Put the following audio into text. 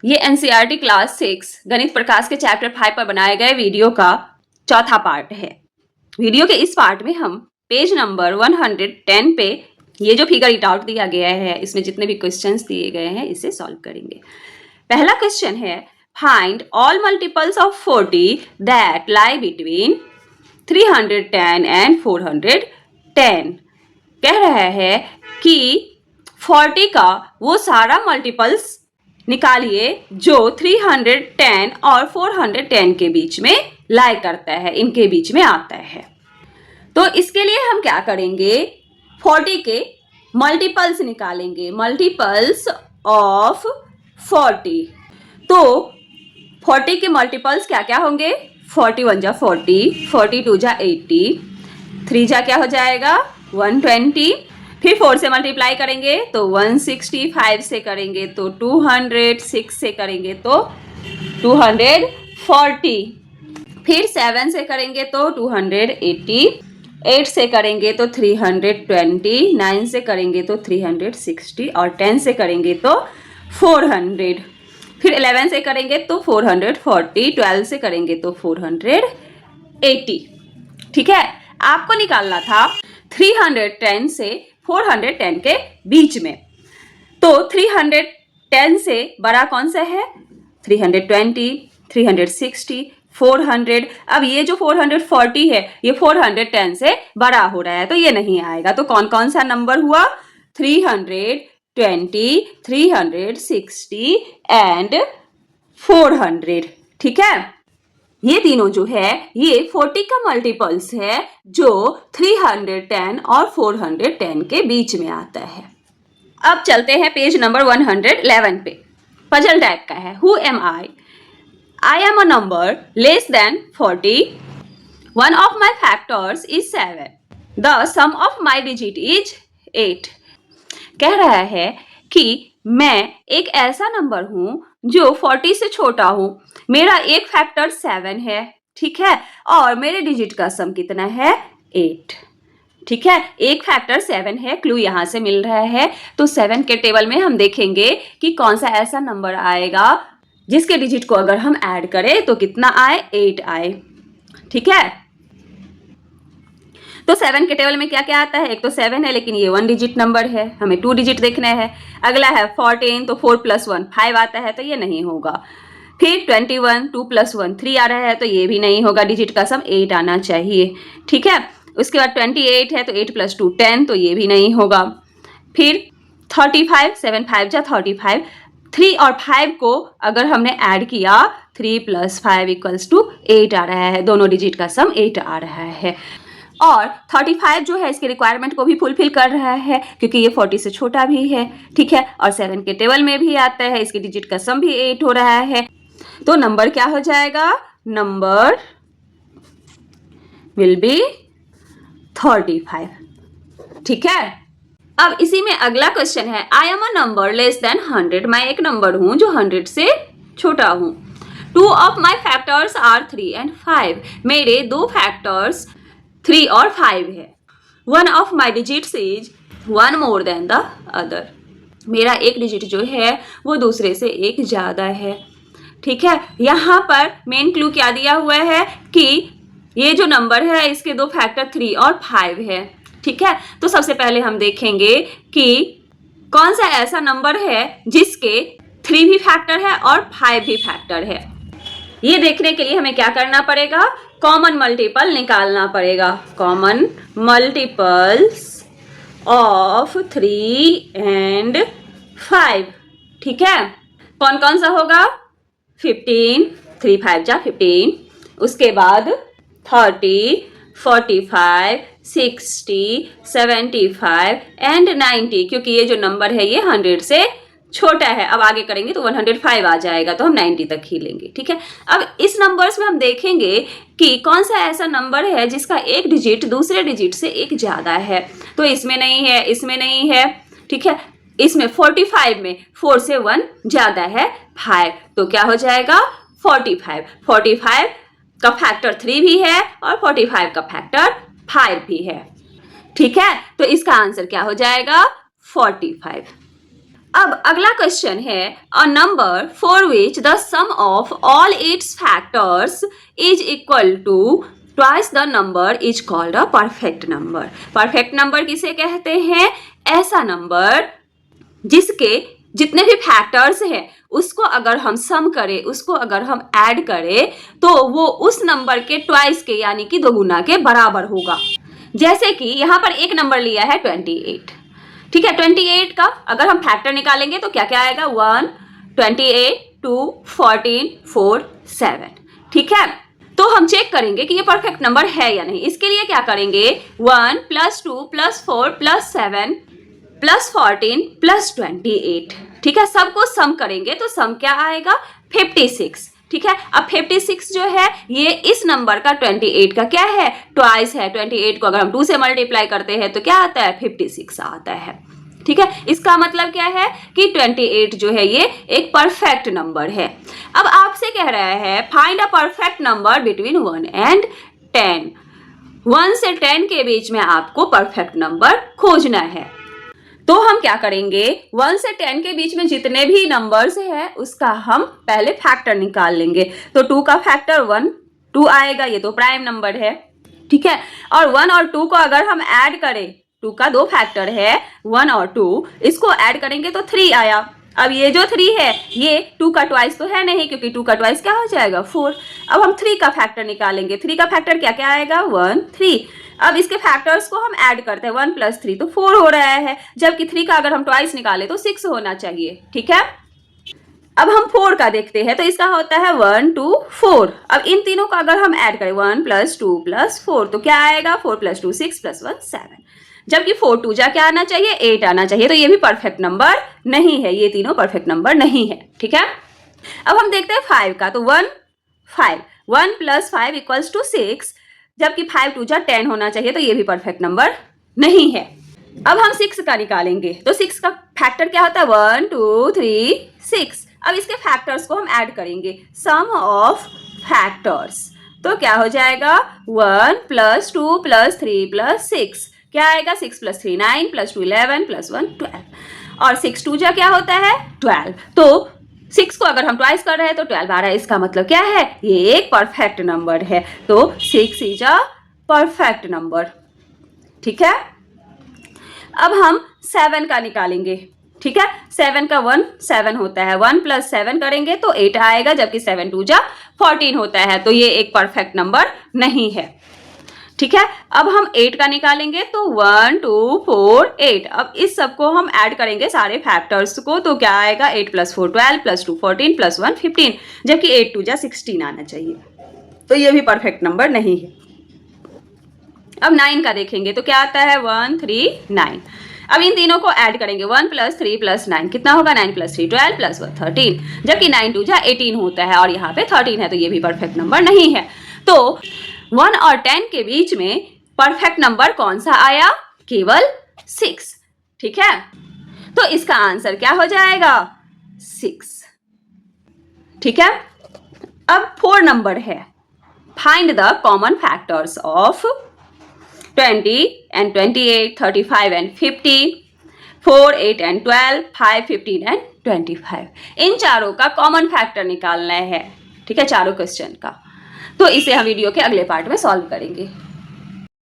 ये NCERT class 6 गणित प्रकाश के चैप्टर 5 पर बनाए गए वीडियो का चौथा पार्ट है। वीडियो के इस पार्ट में हम पेज नंबर 110 पे ये जो फिगर रीड आउट दिया गया है, इसमें जितने भी क्वेश्चंस दिए गए हैं इसे सॉल्व करेंगे। पहला क्वेश्चन है, find all multiples of 40 that lie between 310 and 410। कह रहा है कि 40 का वो सारा मल्टीपल्स निकालिए जो 310 और 410 के बीच में लाई करता है, इनके बीच में आता है। तो इसके लिए हम क्या करेंगे, 40 के मल्टीपल्स निकालेंगे, मल्टीपल्स ऑफ 40। तो 40 के मल्टीपल्स क्या क्या होंगे, 41 जा 40, 42 जा 80, 3 जा क्या हो जाएगा 120, फिर 4 से मल्टीप्लाई करेंगे तो 165 से करेंगे तो 200, 6 से करेंगे तो 240, फिर 7 से करेंगे तो 280, 8 से करेंगे तो 320, 9 से करेंगे तो 360 और 10 से करेंगे तो 400, फिर 11 से करेंगे तो 440, 12 से करेंगे तो 480। ठीक है, आपको निकालना था 310 से 410 के बीच में। तो 310 से बड़ा कौन सा है, 320, 360, 400। अब ये जो 440 है ये 410 से बड़ा हो रहा है तो ये नहीं आएगा। तो कौन कौन सा नंबर हुआ, 320, 360 एंड 400। ठीक है, ये तीनों जो है ये 40 का मल्टीपल्स है जो 310 और 410 के बीच में आता है। अब चलते हैं पेज नंबर 111 पे, पजल टाइप का है। Who am I am a number less than 40, one of my factors is 7, the sum of my digit is 8। कह रहा है कि मैं एक ऐसा नंबर हूं जो 40 से छोटा हूं, मेरा एक फैक्टर 7 है, ठीक है, और मेरे डिजिट का सम कितना है 8। ठीक है, एक फैक्टर 7 है, क्लू यहां से मिल रहा है। तो 7 के टेबल में हम देखेंगे कि कौन सा ऐसा नंबर आएगा जिसके डिजिट को अगर हम ऐड करें तो कितना आए, 8 आए। ठीक है, तो 7 के टेबल में क्या क्या आता है, एक तो 7 है लेकिन ये 1 डिजिट नंबर है, हमें 2 डिजिट देखना है। अगला है 14, तो 4 + 1 5 आता है तो ये नहीं होगा। फिर 21, 2 + 1 3 आ रहा है तो ये भी नहीं होगा, डिजिट का सम 8 आना चाहिए। ठीक है, उसके बाद 28 है तो 8 + 2 10 तो ये भी नहीं होगा। फिर 35, 7 5 जा 35, 3 और 5 को अगर हमने ऐड किया 3 + 5 = 8 आ रहा है, दोनों डिजिट का सम 8 आ रहा है। और 35 जो है इसके रिक्वायरमेंट को भी फुलफिल कर रहा है क्योंकि ये 40 से छोटा भी है। ठीक है, और 7 के टेबल में भी आता है, इसके डिजिट का सम भी 8 हो रहा है। तो नंबर क्या हो जाएगा, नंबर विल बी 35। ठीक है, अब इसी में अगला क्वेश्चन है, आई am a number less then 100, मैं एक नंबर हूं जो 100 से छोटा हूं। 2 of my factors are 3 and 5, मेरे 2 फैक्टर्स 3 और 5 है। One of my digits is 1 more than the other, मेरा एक डिजिट जो है वो दूसरे से एक ज़्यादा है। ठीक है, यहाँ पर मेन क्लू क्या दिया हुआ है कि ये जो नंबर है इसके 2 फैक्टर 3 और 5 है। ठीक है, तो सबसे पहले हम देखेंगे कि कौन सा ऐसा नंबर है जिसके 3 भी फैक्टर है और 5 भी फैक्टर है। ये देखने के लिए हमें क्या करना पड़ेगा, कॉमन मल्टीपल निकालना पड़ेगा। Common multiples of 3 and 5। ठीक है, कौन कौन सा होगा, 15, 3 5 जा 15, उसके बाद 30, 45, 60, 75 एंड 90, क्योंकि ये जो नंबर है ये 100 से छोटा है। अब आगे करेंगे तो 105 आ जाएगा तो हम 90 तक ही लेंगे। ठीक है, अब इस नंबर्स में हम देखेंगे कि कौन सा ऐसा नंबर है जिसका एक डिजिट दूसरे डिजिट से एक ज़्यादा है। तो इसमें नहीं है, इसमें नहीं है। ठीक है, इसमें 45 में 4 से 1 ज़्यादा है 5, तो क्या हो जाएगा 45। 45 का फैक्टर 3 भी है और 45 का फैक्टर 5 भी है। ठीक है, तो इसका आंसर क्या हो जाएगा 45। अब अगला क्वेश्चन है a number for which the sum of all its factors is equal to twice the number is called a perfect number. Perfect number किसे कहते हैं? ऐसा नंबर जिसके जितने भी फैक्टर्स हैं उसको अगर हम सम करें, उसको अगर हम ऐड करें तो वो उस नंबर के ट्वाइस के यानी कि दोगुना के बराबर होगा। जैसे कि यहाँ पर एक नंबर लिया है 28, ठीक है। 28 का अगर हम फैक्टर निकालेंगे तो क्या क्या आएगा? 1, 28, 2, 14, 4, 7, ठीक है। तो हम चेक करेंगे कि ये परफेक्ट नंबर है या नहीं। इसके लिए क्या करेंगे? 1 + 2 + 4 + 7 + 14 + 28, ठीक है। सबको सम करेंगे तो सम क्या आएगा? 56, ठीक है। अब 56 जो है ये इस नंबर का 28 का क्या है? ट्वाइस है। 28 को अगर हम 2 से मल्टीप्लाई करते हैं तो क्या आता है? 56 आता है, ठीक है। इसका मतलब क्या है कि 28 जो है ये एक परफेक्ट नंबर है। अब आपसे कह रहा है find a perfect number between 1 and 10। 1 से 10 के बीच में आपको परफेक्ट नंबर खोजना है। तो हम क्या करेंगे? 1 से 10 के बीच में जितने भी नंबर्स हैं उसका हम पहले फैक्टर निकाल लेंगे। तो 2 का फैक्टर 1, 2 आएगा, ये तो प्राइम नंबर है, ठीक है। और 1 और 2 को अगर हम ऐड करें, 2 का 2 फैक्टर है 1 और 2, इसको ऐड करेंगे तो 3 आया। अब ये जो 3 है ये 2 का ट्वाइस तो है नहीं, क्योंकि 2 का ट्वाइस क्या हो जाएगा? 4। अब हम 3 का फैक्टर निकालेंगे। 3 का फैक्टर क्या क्या आएगा? 1, 3। अब इसके फैक्टर्स को हम ऐड करते हैं, 1 + 3 तो 4 हो रहा है, जबकि 3 का अगर हम ट्वाइस निकाले तो 6 होना चाहिए, ठीक है। अब हम 4 का देखते हैं तो इसका होता है 1, 2, 4। अब इन तीनों का अगर हम ऐड करें 1 + 2 + 4 तो क्या आएगा? 4 + 2 6 + 1 7, जबकि 4 2 जा क्या आना चाहिए? 8 आना चाहिए। तो ये भी परफेक्ट नंबर नहीं है, ये तीनों परफेक्ट नंबर नहीं है, ठीक है। अब हम देखते हैं 5 का। तो 1 5, 1 + 5 = 6, जबकि 5 2 जा 10 होना चाहिए। तो ये भी परफेक्ट नंबर नहीं है। अब हम 6 का निकालेंगे तो 6 का फैक्टर क्या होता है? 1, 2, 3, 6। अब इसके फैक्टर्स को हम ऐड करेंगे, सम ऑफ फैक्टर्स, तो क्या हो जाएगा? 1 + 2 + 3 + 6, क्या आएगा? 6 + 3 9 + 2 11 + 1 12। और 6 2 जा क्या होता है? 12। तो 6 को अगर हम ट्वाइस कर रहे हैं तो 12 आ रहा है। इसका मतलब क्या है? ये एक परफेक्ट नंबर है। तो 6 इज अ परफेक्ट नंबर, ठीक है। अब हम 7 का निकालेंगे, ठीक है। 7 का 1 7 होता है, 1 + 7 करेंगे तो 8 आएगा, जबकि 7 2 जा 14 होता है। तो ये एक परफेक्ट नंबर नहीं है, ठीक है। अब हम 8 का निकालेंगे तो 1 2 4 8। अब इस सबको हम ऐड करेंगे सारे फैक्टर्स को तो क्या आएगा? 8 + 4 12 + 2 14 + 1 15, जबकि 8 2 जा 16 आना चाहिए। तो ये भी परफेक्ट नंबर नहीं है। अब 9 का देखेंगे तो क्या आता है? 1 3 9। अब इन तीनों को ऐड करेंगे, 1 + 3 + 9 कितना होगा? 9 + 3 12 + 1 13, जबकि 9 2 जा 18 होता है और यहाँ पे 13 है। तो ये भी परफेक्ट नंबर नहीं है। तो 1 और 10 के बीच में परफेक्ट नंबर कौन सा आया? केवल 6, ठीक है। तो इसका आंसर क्या हो जाएगा? 6, ठीक है। अब 4 नंबर है, find the common factors of 20 and 28, 35 and 50, 4, 8 and 12, 5, 15 and 25। इन चारों का कॉमन फैक्टर निकालना है, ठीक है, चारों क्वेश्चन का। तो इसे हम वीडियो के अगले पार्ट में सॉल्व करेंगे।